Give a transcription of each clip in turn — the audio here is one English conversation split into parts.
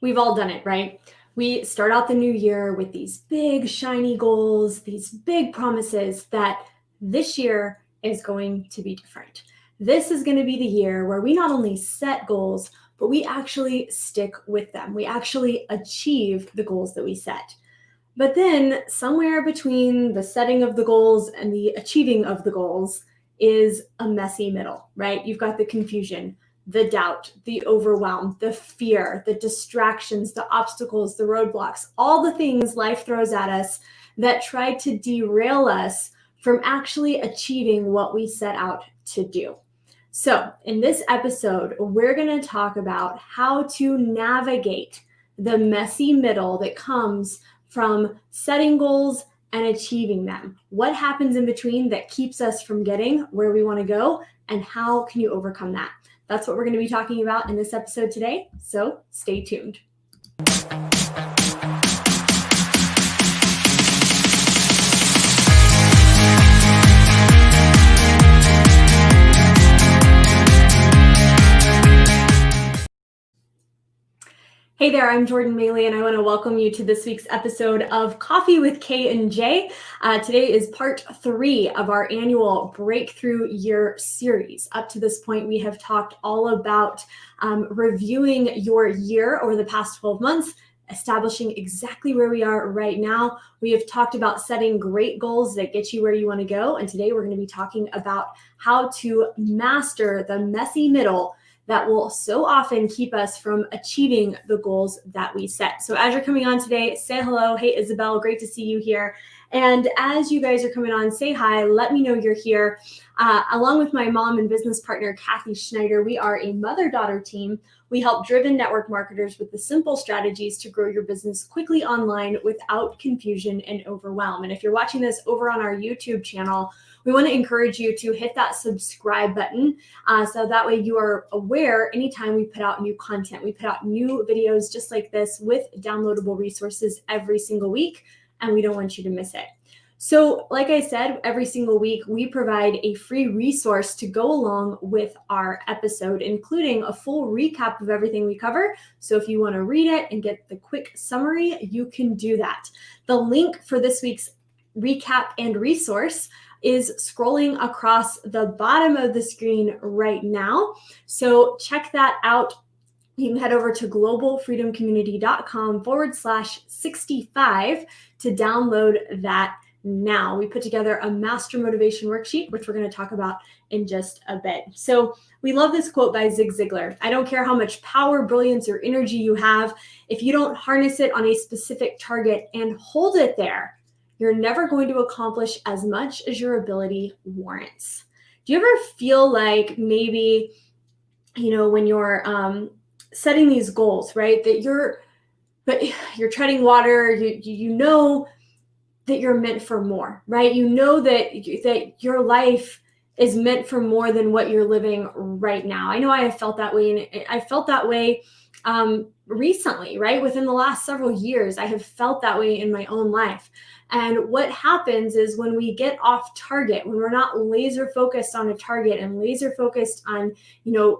We've all done it, right? We start out the new year with these big, shiny goals, these big promises that this year is going to be different. This is going to be the year where we not only set goals, but we actually stick with them. We actually achieve the goals that we set. But then, somewhere between the setting of the goals and the achieving of the goals is a messy middle, right? You've got the confusion, the doubt, the overwhelm, the fear, the distractions, the obstacles, the roadblocks, all the things life throws at us that try to derail us from actually achieving what we set out to do. So, in this episode, we're going to talk about how to navigate the messy middle that comes from setting goals and achieving them. What happens in between that keeps us from getting where we want to go, and how can you overcome that? That's what we're going to be talking about in this episode today, so stay tuned. Hey there, I'm Jordan Maley, and I want to welcome you to this week's episode of Coffee with K and J. Today is part 3 of our annual Breakthrough Year series. Up to this point, we have talked all about reviewing your year over the past 12 months, establishing exactly where we are right now. We have talked about setting great goals that get you where you want to go, and today we're going to be talking about how to master the messy middle that will so often keep us from achieving the goals that we set. So as you're coming on today, say hello. Hey, Isabel, great to see you here. And as you guys are coming on, say hi, let me know you're here. Along with my mom and business partner, Kathy Schneider, we are a mother-daughter team. We help driven network marketers with the simple strategies to grow your business quickly online without confusion and overwhelm. And if you're watching this over on our YouTube channel, we want to encourage you to hit that subscribe button so that way you are aware anytime we put out new content. We put out new videos just like this with downloadable resources every single week, and we don't want you to miss it. So like I said, every single week we provide a free resource to go along with our episode, including a full recap of everything we cover. So if you want to read it and get the quick summary, you can do that. The link for this week's recap and resource is scrolling across the bottom of the screen right now. So check that out. You can head over to globalfreedomcommunity.com/65 to download that now. We put together a master motivation worksheet, which we're going to talk about in just a bit. So we love this quote by Zig Ziglar. I don't care how much power, brilliance, or energy you have. If you don't harness it on a specific target and hold it there, you're never going to accomplish as much as your ability warrants. Do you ever feel like maybe, when you're setting these goals, right, that you're treading water, you know that you're meant for more, right? You know that your life is meant for more than what you're living right now. I know I have felt that way, and I felt that way recently, right? Within the last several years, I have felt that way in my own life. And what happens is when we get off target, when we're not laser focused on a target and laser focused on,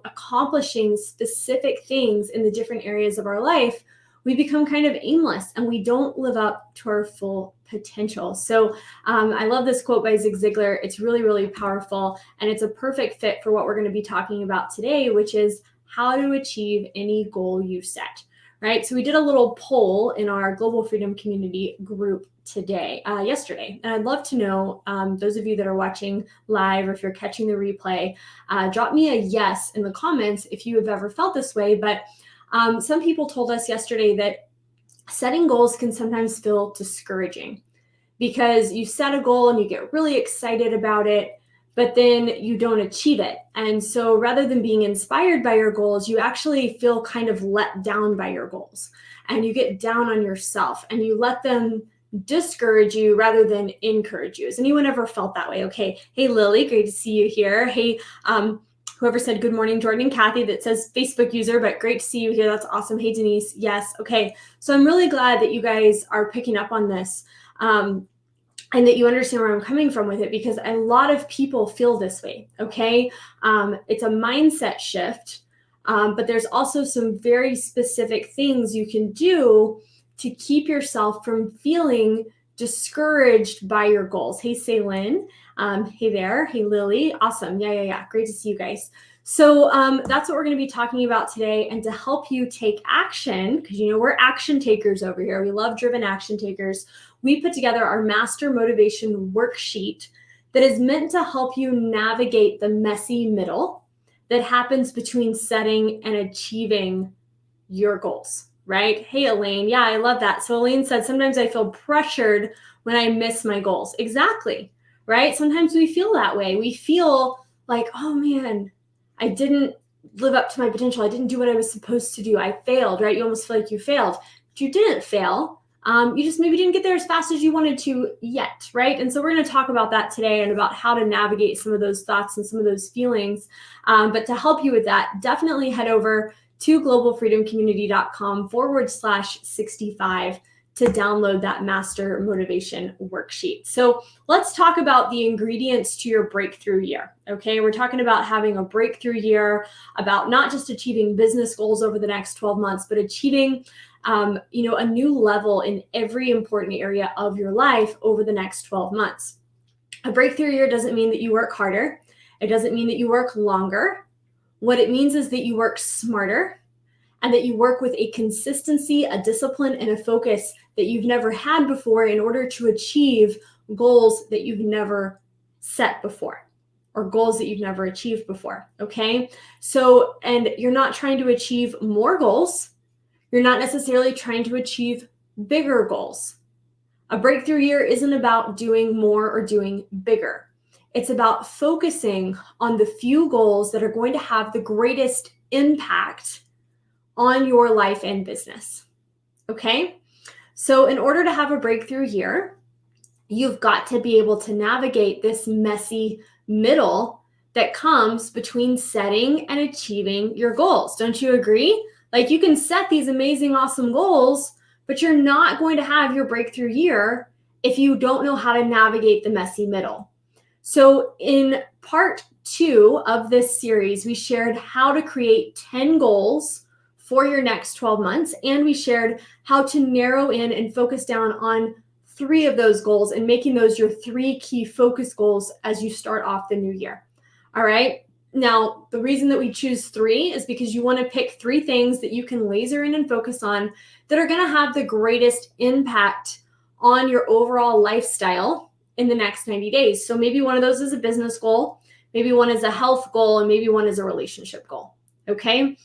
accomplishing specific things in the different areas of our life, we become kind of aimless and we don't live up to our full potential. So I love this quote by Zig Ziglar. It's really, really powerful. And it's a perfect fit for what we're going to be talking about today, which is how to achieve any goal you set, right? So we did a little poll in our Global Freedom Community group yesterday. And I'd love to know, those of you that are watching live, or if you're catching the replay, drop me a yes in the comments if you have ever felt this way. But some people told us yesterday that setting goals can sometimes feel discouraging because you set a goal and you get really excited about it, but then you don't achieve it. And so rather than being inspired by your goals, you actually feel kind of let down by your goals, and you get down on yourself and you let them discourage you rather than encourage you. Has anyone ever felt that way? Okay. Hey, Lily, great to see you here. Hey, whoever said good morning, Jordan and Kathy, that says Facebook user, but great to see you here. That's awesome. Hey, Denise. Yes. Okay. So I'm really glad that you guys are picking up on this. And that you understand where I'm coming from with it, because a lot of people feel this way, okay? It's a mindset shift But there's also some very specific things you can do to keep yourself from feeling discouraged by your goals. Hey, Saylin. Hey there. Hey, Lily. Awesome. Yeah. Great to see you guys. So that's what we're going to be talking about today. And to help you take action, because we're action takers over here. We love driven action takers. We put together our master motivation worksheet that is meant to help you navigate the messy middle that happens between setting and achieving your goals, right? Hey, Elaine. Yeah, I love that. So Elaine said, sometimes I feel pressured when I miss my goals. Exactly, right? Sometimes we feel that way. We feel like, oh man, I didn't live up to my potential. I didn't do what I was supposed to do. I failed, right? You almost feel like you failed. But you didn't fail. You just maybe didn't get there as fast as you wanted to yet, right? And so we're going to talk about that today and about how to navigate some of those thoughts and some of those feelings. But to help you with that, definitely head over to globalfreedomcommunity.com/65 to download that master motivation worksheet. So let's talk about the ingredients to your breakthrough year. Okay, we're talking about having a breakthrough year, about not just achieving business goals over the next 12 months, but achieving a new level in every important area of your life over the next 12 months. A breakthrough year doesn't mean that you work harder. It doesn't mean that you work longer. What it means is that you work smarter and that you work with a consistency, a discipline, and a focus that you've never had before in order to achieve goals that you've never set before or goals that you've never achieved before, okay? So, and you're not trying to achieve more goals. You're not necessarily trying to achieve bigger goals. A breakthrough year isn't about doing more or doing bigger. It's about focusing on the few goals that are going to have the greatest impact on your life and business. Okay? So in order to have a breakthrough year, you've got to be able to navigate this messy middle that comes between setting and achieving your goals. Don't you agree? Like, you can set these amazing, awesome goals, but you're not going to have your breakthrough year if you don't know how to navigate the messy middle. So in part 2 of this series, we shared how to create 10 goals for your next 12 months. And we shared how to narrow in and focus down on 3 of those goals and making those your 3 key focus goals as you start off the new year. All right. Now, the reason that we choose 3 is because you want to pick 3 things that you can laser in and focus on that are going to have the greatest impact on your overall lifestyle in the next 90 days. So maybe one of those is a business goal, maybe one is a health goal, and maybe one is a relationship goal. Okay.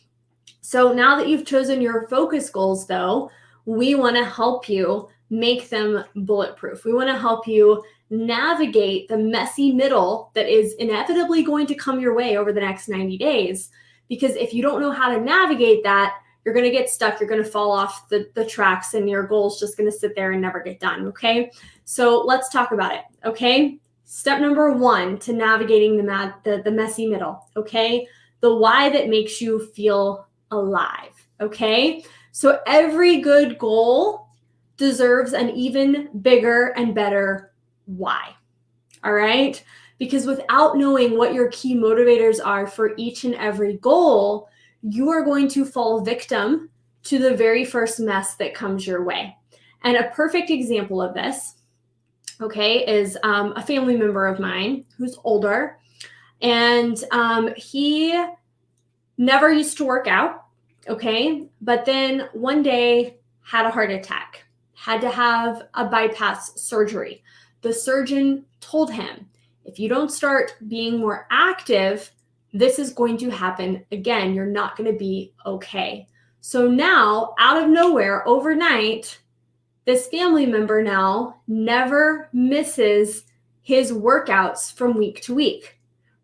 So now that you've chosen your focus goals, though, we want to help you make them bulletproof. We want to help you navigate the messy middle that is inevitably going to come your way over the next 90 days. Because if you don't know how to navigate that, you're going to get stuck. You're going to fall off the tracks and your goal's just going to sit there and never get done. Okay. So let's talk about it. Okay. Step number 1 to navigating the messy middle. Okay. The why that makes you feel alive. Okay. So every good goal deserves an even bigger and better why. All right. Because without knowing what your key motivators are for each and every goal, you are going to fall victim to the very first mess that comes your way. And a perfect example of this, okay, is a family member of mine who's older, and he never used to work out, okay, but then one day had a heart attack, had to have a bypass surgery. The surgeon told him, if you don't start being more active, this is going to happen again. You're not going to be okay. So now, out of nowhere, overnight, this family member now never misses his workouts from week to week,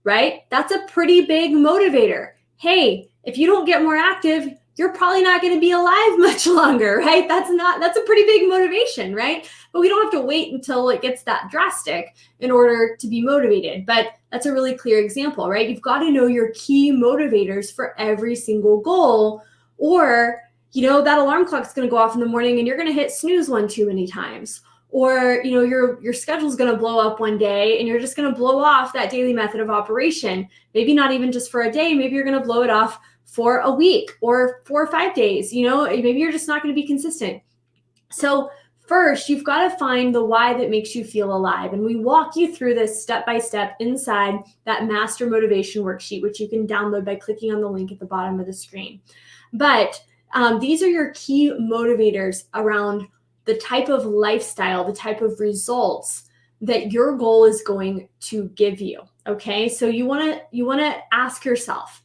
right? That's a pretty big motivator. Hey, if you don't get more active, you're probably not going to be alive much longer, right? That's a pretty big motivation, right? But we don't have to wait until it gets that drastic in order to be motivated. But that's a really clear example, right? You've got to know your key motivators for every single goal, or, that alarm clock's going to go off in the morning and you're going to hit snooze one too many times. Or, your schedule's going to blow up one day and you're just going to blow off that daily method of operation. Maybe not even just for a day. Maybe you're going to blow it off for a week or 4 or 5 days. Maybe you're just not going to be consistent. So first, you've got to find the why that makes you feel alive. And we walk you through this step by step inside that master motivation worksheet, which you can download by clicking on the link at the bottom of the screen. But these are your key motivators around the type of lifestyle, the type of results that your goal is going to give you. Okay, so you want to ask yourself,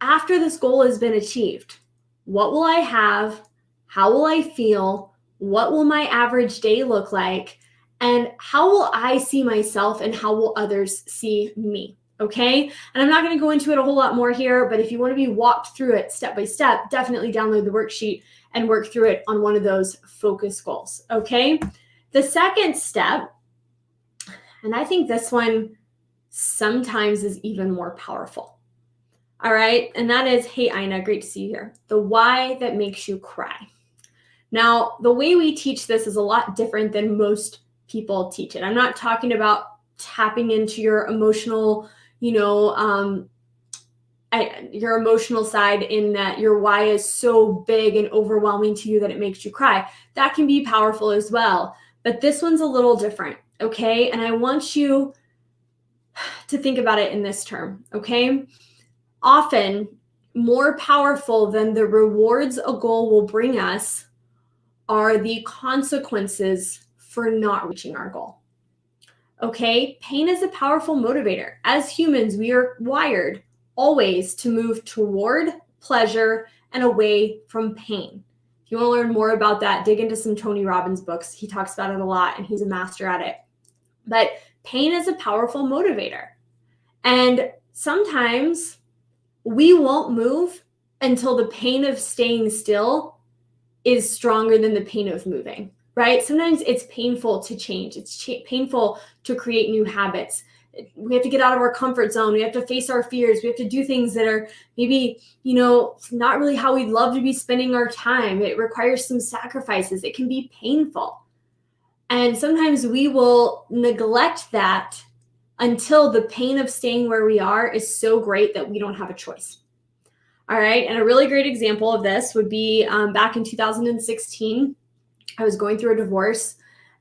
after this goal has been achieved, what will I have? How will I feel? What will my average day look like? And how will I see myself and how will others see me? Okay. And I'm not going to go into it a whole lot more here, but if you want to be walked through it step by step, definitely download the worksheet and work through it on one of those focus goals. Okay. The second step, and I think this one sometimes is even more powerful. All right. And that is, hey, Ina, great to see you here. The why that makes you cry. Now, the way we teach this is a lot different than most people teach it. I'm not talking about tapping into your emotional, your emotional side in that your why is so big and overwhelming to you that it makes you cry. That can be powerful as well. But this one's a little different, okay? And I want you to think about it in this term, okay? Often, more powerful than the rewards a goal will bring us are the consequences for not reaching our goal. Okay, pain is a powerful motivator. As humans, we are wired always to move toward pleasure and away from pain. If you want to learn more about that, dig into some Tony Robbins books. He talks about it a lot and he's a master at it. But pain is a powerful motivator. And sometimes we won't move until the pain of staying still is stronger than the pain of moving, right? Sometimes it's painful to change. It's painful to create new habits. We have to get out of our comfort zone. We have to face our fears. We have to do things that are maybe, not really how we'd love to be spending our time. It requires some sacrifices. It can be painful. And sometimes we will neglect that until the pain of staying where we are is so great that we don't have a choice. All right. And a really great example of this would be back in 2016, I was going through a divorce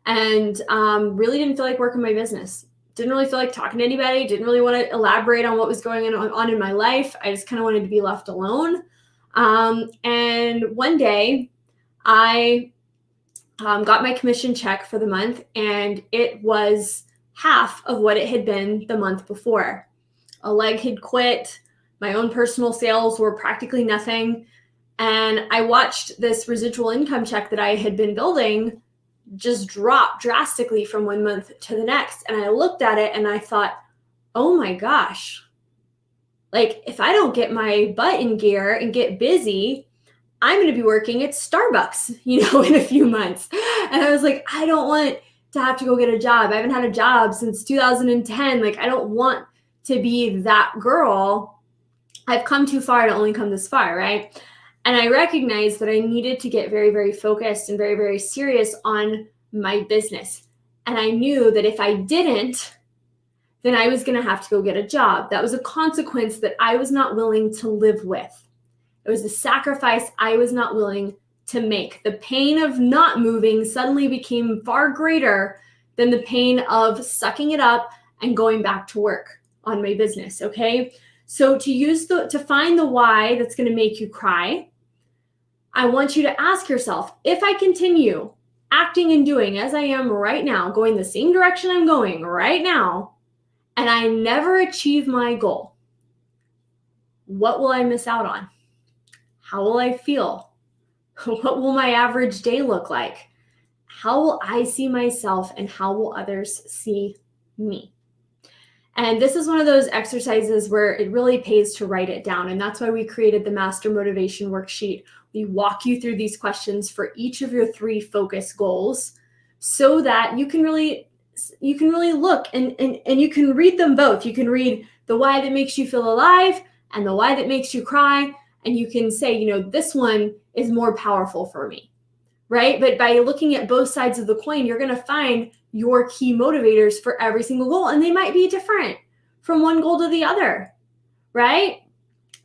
and really didn't feel like working my business. Didn't really feel like talking to anybody. Didn't really want to elaborate on what was going on in my life. I just kind of wanted to be left alone. And one day I got my commission check for the month and it was half of what it had been the month before. A leg had quit. My own personal sales were practically nothing. And I watched this residual income check that I had been building just drop drastically from one month to the next. And I looked at it and I thought, oh my gosh, like if I don't get my butt in gear and get busy, I'm going to be working at Starbucks, in a few months. And I was like, I don't want to have to go get a job. I haven't had a job since 2010. Like, I don't want to be that girl. I've come too far to only come this far, right? And I recognized that I needed to get very, very focused and very, very serious on my business. And I knew that if I didn't, then I was going to have to go get a job. That was a consequence that I was not willing to live with. It was a sacrifice I was not willing to make. The pain of not moving suddenly became far greater than the pain of sucking it up and going back to work on my business, okay? So to find the why that's going to make you cry, I want you to ask yourself, if I continue acting and doing as I am right now, going the same direction I'm going right now, and I never achieve my goal, what will I miss out on? How will I feel? What will my average day look like? How will I see myself and how will others see me? And this is one of those exercises where it really pays to write it down. And that's why we created the Master Motivation Worksheet. We walk you through these questions for each of your 3 focus goals so that you can really look and you can read them both. You can read the why that makes you feel alive and the why that makes you cry. And you can say, this one is more powerful for me, right? But by looking at both sides of the coin, you're going to find your key motivators for every single goal. And they might be different from one goal to the other, right?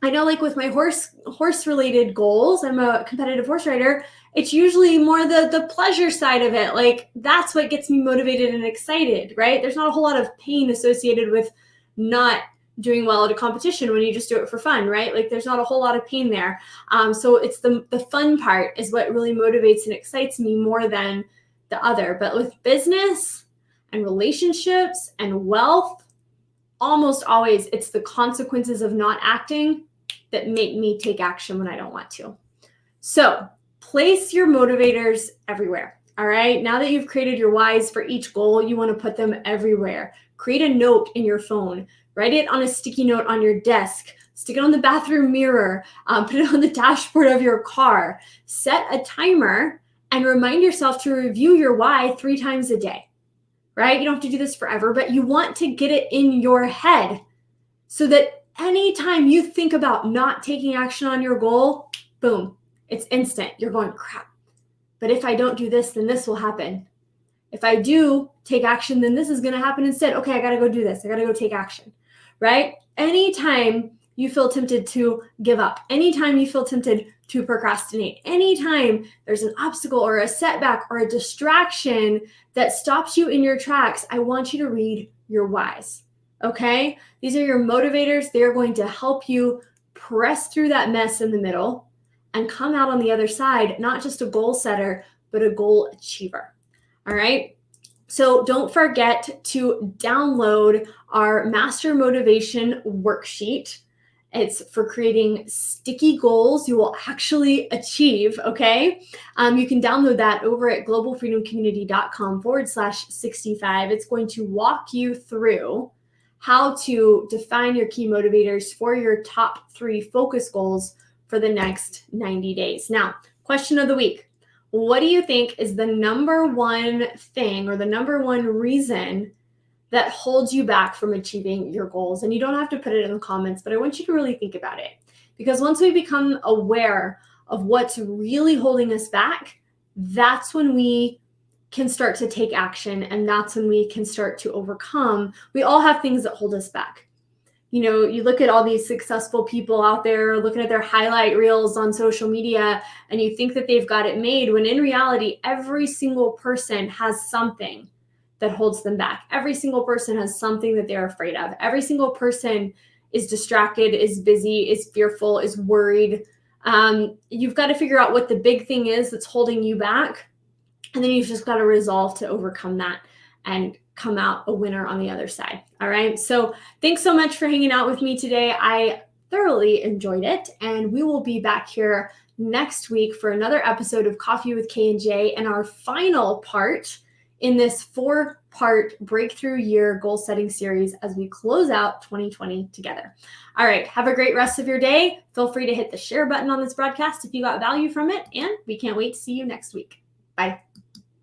I know like with my horse related goals, I'm a competitive horse rider. It's usually more the pleasure side of it. Like that's what gets me motivated and excited, right? There's not a whole lot of pain associated with not doing well at a competition when you just do it for fun, right? Like there's not a whole lot of pain there. So it's the fun part is what really motivates and excites me more than the other. But with business and relationships and wealth, almost always it's the consequences of not acting that make me take action when I don't want to. So place your motivators everywhere. All right. Now that you've created your whys for each goal, you want to put them everywhere. Create a note in your phone. Write it on a sticky note on your desk. Stick it on the bathroom mirror. Put it on the dashboard of your car. Set a timer and remind yourself to review your why 3 times a day. Right? You don't have to do this forever, but you want to get it in your head so that anytime you think about not taking action on your goal, boom, it's instant. You're going, crap. But if I don't do this, then this will happen. If I do take action, then this is going to happen instead. Okay, I got to go do this. I got to go take action, right? Anytime you feel tempted to give up, anytime you feel tempted to procrastinate, anytime there's an obstacle or a setback or a distraction that stops you in your tracks, I want you to read your whys. Okay? These are your motivators. They're going to help you press through that mess in the middle and come out on the other side, not just a goal setter, but a goal achiever. All right? So don't forget to download our Master Motivation worksheet. It's for creating sticky goals you will actually achieve, okay? You can download that over at globalfreedomcommunity.com/65. It's going to walk you through how to define your key motivators for your top 3 focus goals for the next 90 days. Now, question of the week. What do you think is the number one thing or the number one reason that holds you back from achieving your goals? And you don't have to put it in the comments, but I want you to really think about it. Because once we become aware of what's really holding us back, that's when we can start to take action, and that's when we can start to overcome. We all have things that hold us back. You know, you look at all these successful people out there looking at their highlight reels on social media, and you think that they've got it made, when in reality, every single person has something that holds them back. Every single person has something that they're afraid of. Every single person is distracted, is busy, is fearful, is worried. You've got to figure out what the big thing is that's holding you back. And then you've just got to resolve to overcome that and come out a winner on the other side. All right. So thanks so much for hanging out with me today. I thoroughly enjoyed it. And we will be back here next week for another episode of Coffee with K&J and our final part in this 4-part breakthrough year goal setting series as we close out 2020 together. All right. Have a great rest of your day. Feel free to hit the share button on this broadcast if you got value from it. And we can't wait to see you next week. Bye.